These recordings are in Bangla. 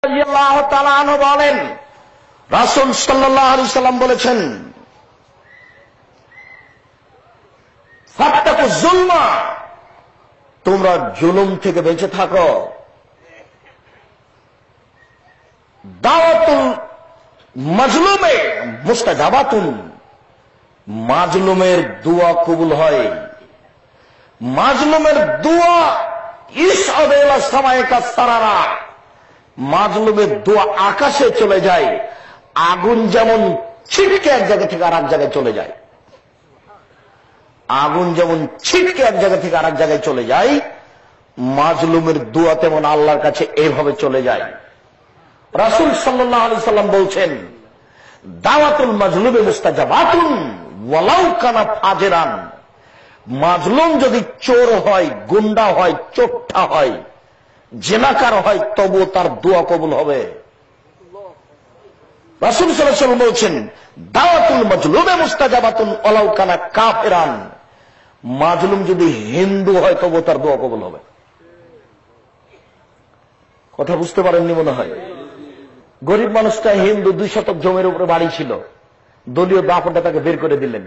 রাদিয়াল্লাহু তাআলা আনহু বলেন, রাসূল সাল্লাল্লাহু আলাইহি সাল্লাম বলেছেন, ফাত্তাকু যুলমা, তোমরা জুলুম থেকে বেঁচে থাকো। দাওয়াতুল মাজলুমে মুস্তাজাবাতুন, মাজলুমের দোয়া কবুল হয়। মাজলুমের দোয়া ইসআদা ইলা সামায়ে কাসসারারা, মাজলুমের দোয়া আকাশে চলে যায়। আগুন যেমন ছিটকে এক জায়গা থেকে আর এক জায়গায় চলে যায়, আগুন যেমন ছিটকে এক জায়গা থেকে আর এক জায়গায় চলে যায়, মাজলুমের দোয়া তেমন আল্লাহর কাছে এইভাবে চলে যায়। রাসূল সাল্লাল্লাহু আলাইহি সাল্লাম বলছেন, দাওয়াতুল মাজলুমে মুস্তাজাবাতুন ওয়ালাউ কানা ফাজেরান, মাজলুম যদি চোর হয়, গুন্ডা হয়, চোট্টা হয়, জেনাকার হয়, তবুও তার দোয়া কবুল হবে। রাসূল সাল্লাল্লাহু আলাইহি ওয়াসাল্লাম বলছেন, দাওয়াতুল মাজলুমে মুস্তাজাবাতুন ওয়ালাউ কানা কাফিরান, মাজলুম যদি হিন্দু হয় তবুও তার দোয়া কবুল হবে। কথা বুঝতে পারেননি মনে হয়। গরিব মানুষটা হিন্দু, 2 শতক জমির উপরে বাড়ি ছিল, দলীয় দাপটে তাকে বের করে দিলেন।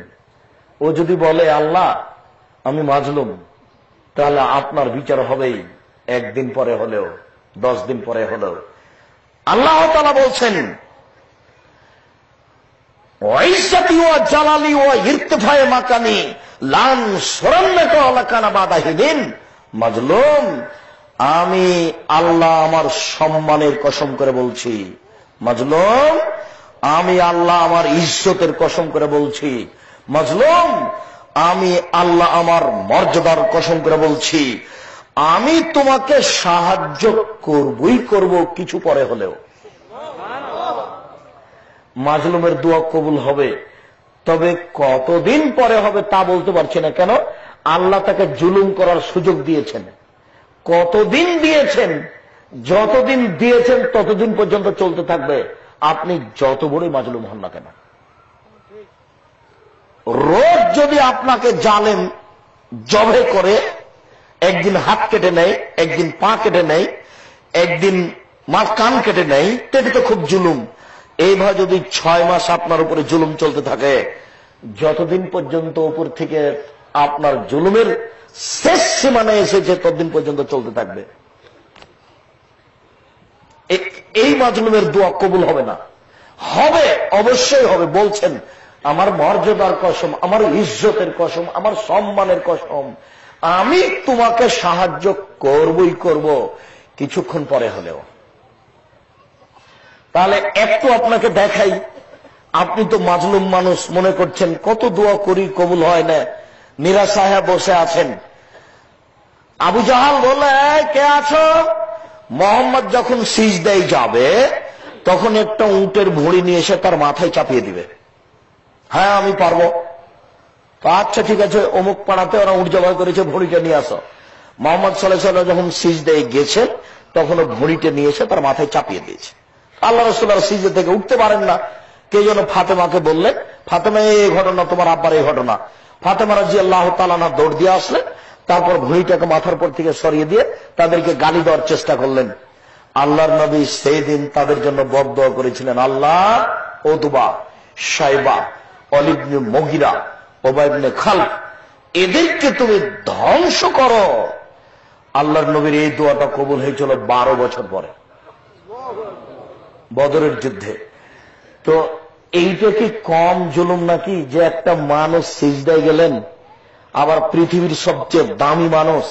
ও যদি বলে আল্লাহ আমি মাজলুম, তাহলে আপনার বিচার হবেই, 1 দিন পরে হলেও 10 দিন পরে হলেও। আল্লাহ তাআলা বলছেন, ওয়াইসাতি ওয়া জালালি ওয়া ইরতিফায়ে মাকানি লান সুরান্নাকা ওয়া লাকানা বাদাহিদিন, মাজলুম আমি আল্লাহ আমার সম্মানের কসম করে বলছি, মাজলুম আমি আল্লাহ আমার ইজ্জতের কসম করে বলছি, মাজলুম আমি আল্লাহ আমার মর্যাদার কসম করে বলছি, আমি তোমাকে সাহায্য করবই করব কিছু পরে হলেও। মাজলুমের দোয়া কবুল হবে, তবে কতদিন পরে হবে তা বলতে পারছি না। কেন? আল্লাহ তাকে জুলুম করার সুযোগ দিয়েছেন। কতদিন দিয়েছেন? যতদিন দিয়েছেন ততদিন পর্যন্ত চলতে থাকবে, আপনি যত বড়ই মাজলুম হন না কেন। রোজ যদি আপনাকে জালেম জবে করে, একদিন হাত কেটে নেয়, একদিন পা কেটে নেয়, একদিন কান কেটে নেয়, এটা তো খুব জুলুম। এইভাবে যদি 6 মাস আপনার উপরে জুলুম চলতে থাকে, যতদিন পর্যন্ত উপর থেকে আপনার জুলুমের শেষ সীমানায় এসেছে ততদিন পর্যন্ত চলতে থাকবে। এই মাজলুমের দোয়া কবুল হবে না। হবে, অবশ্যই হবে। বলছেন, আমার মর্যাদার কসম, আমার ইজ্জতের কসম, আমার সম্মানের কসম, আমি তোমাকে সাহায্য করবই করব কিছুক্ষণ পরে হলেও। তাহলে একটু আপনাকে দেখাই, আপনি তো মাজলুম মানুষ, মনে করছেন কত দোয়া করি কবুল হয় না, নিরাশায় বসে আছেন। আবু জাহাল বলে, কে আছো? মোহাম্মদ যখন সিজদায় যাবে তখন একটা উটের ভুঁড়ি নিয়ে এসে তার মাথায় চাপিয়ে দিবে। হ্যাঁ আমি পারবো। আচ্ছা ঠিক আছে, অমুক পাড়াতে ওরা উট জবাই করেছে, ভুঁড়িটা নিয়ে আসো। মোহাম্মদ সাল্লাল্লাহু আলাইহি ওয়াসাল্লাম যখন সিজদায় গেছে তখন ও ভুঁড়িটা নিয়ে এসে তার মাথায় চাপিয়ে দিয়েছে। আল্লাহ রাসূল সিজদা থেকে উঠতে পারেন না। কে যেন ফাতেমাকে বললেন, ফাতেমা এই ঘটনা, তোমার আব্বার এই ঘটনা। ফাতেমা রাদিয়াল্লাহু তাআলা আনহা দৌড় দিয়ে আসলেন, তারপর ভুঁড়িটাকে মাথার উপর থেকে সরিয়ে দিয়ে তাদেরকে গালি দেওয়ার চেষ্টা করলেন। আল্লাহর নবী সেই দিন তাদের জন্য বদদোয়া করেছিলেন, আল্লাহ উতবা, শাইবা, ওয়ালিদ ইবনে মুগিরা, উবাই ইবনে খালফ, এদেরকে তুমি ধ্বংস করো। আল্লাহর নবীর এই দোয়াটা কবুল হয়েছিল 12 বছর পরে, বদরের যুদ্ধে। তো এইটা কি কম জুলুম নাকি যে একটা মানুষ সিজদায় গেলেন, আবার পৃথিবীর সবচেয়ে দামি মানুষ,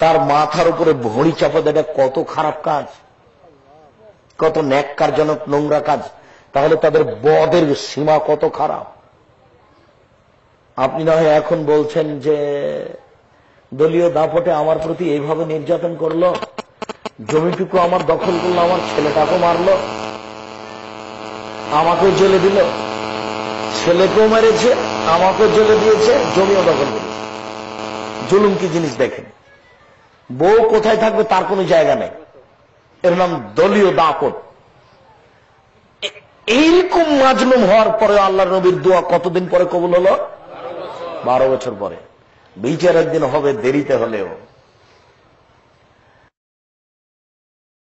তার মাথার উপরে ভুঁড়ি চাপা দেওয়া কত খারাপ কাজ, কত ন্যাক্কারজনক নোংরা কাজ। তাহলে তাদের বদের সীমা কত খারাপ। আপনি না হয় এখন বলছেন যে দলীয় দাপটে আমার প্রতি এইভাবে নির্যাতন করলো, জমিটুকু আমার দখল করলো, আমার ছেলেটাকে মারলো, আমাকেও জেলে দিল, ছেলেকেও মেরেছে, আমাকেও জেলে দিয়েছে, জমিও দখল করেছে। জুলুম কি জিনিস দেখেন। বউ কোথায় থাকবে তার কোনো জায়গা নেই, এর নাম দলীয় দাপট। এইরকম মাজলুম হওয়ার পরে আল্লাহর নবীর দোয়া কতদিন পরে কবুল হলো? 12 বছর পরে। বিচার একদিন হবে, দেরিতে হলেও।